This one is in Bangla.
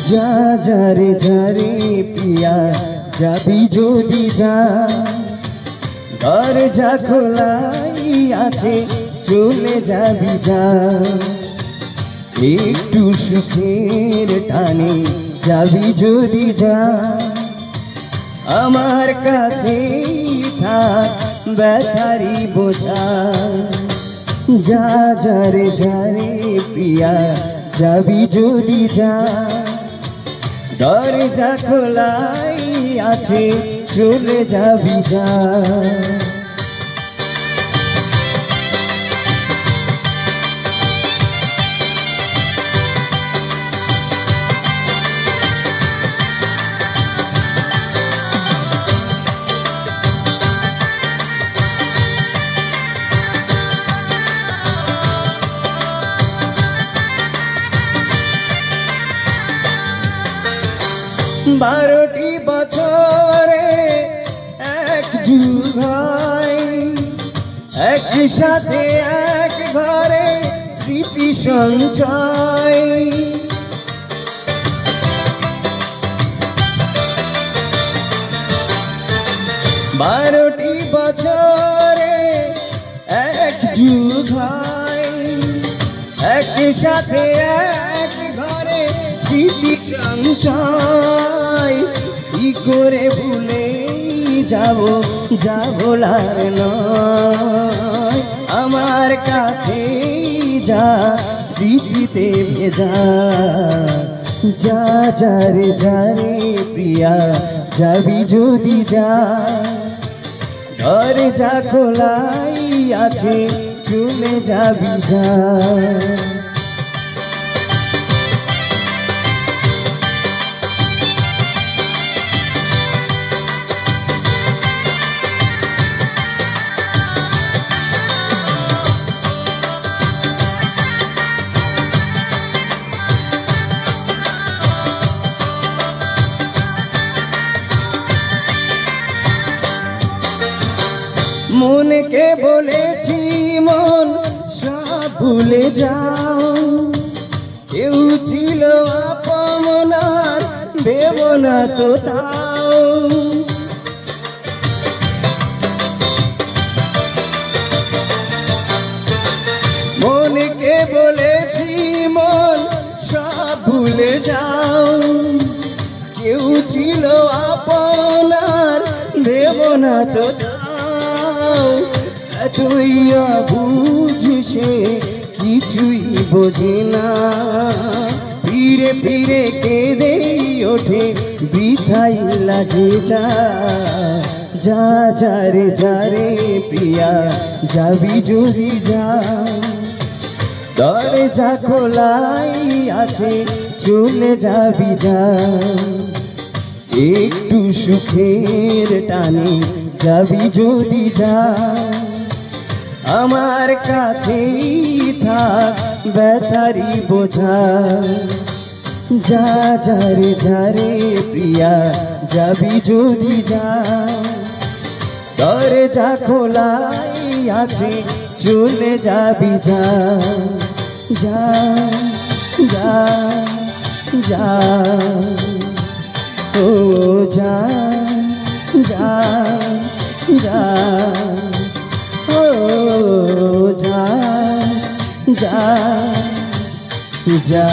যা যারে যারে পিয়া যাবি যদি যা, দরজা খোলাই আছে চলে যাবি যা। একটু সুখের টানে যাবি যদি যা, আমার কাছে থাক ব্যথারি বোঝা। যা যারে যারে প্রিয়া যাবি যদি যা, দরজা খোলাই আছে চলে যাবি যা। বারোটি বছরে এক যুগ হয়, একই সাথে এক ঘরে স্মৃতি সঞ্চয়। বারোটি বছরে এক যুগ হয়, একই সাথে এক ঘরে স্মৃতি সঞ্চয়। কি করে ভুলে যাব যা ভোলার নয়, আমার কাছে যা স্মৃতিতে ভেজা। যা যারে যারে প্রিয়া যাবি যদি যা, দরজা খোলাই আছে চলে যাবি যা। মনকে বলেছি মন সব ভুলে যাও, কেউ ছিল আপনার ভেব না তো তাও। মনকে বলেছি মন সব ভুলে যাও, কেউ ছিল আপনার ভেব না তো তাও। তুই বুঝছে কিছুই বোঝে না, ফিরে ফিরে কেঁদে ওঠে বৃথাই লাগে যা। যা যারে যারে প্রিয়া যাবি যদি যা, দরজা খোলাই আছে চলে যাবি যা। একটু সুখের টানে যাবি যদি যা, আমার কাছেই থাক ব্যথারি বোঝা। যা যারে যারে প্রিয়া যাবি যদি যা, দরজা খোলাই আছে চলে যাবি যা। যা যা যা ও যা যা যা ও যা যা যা।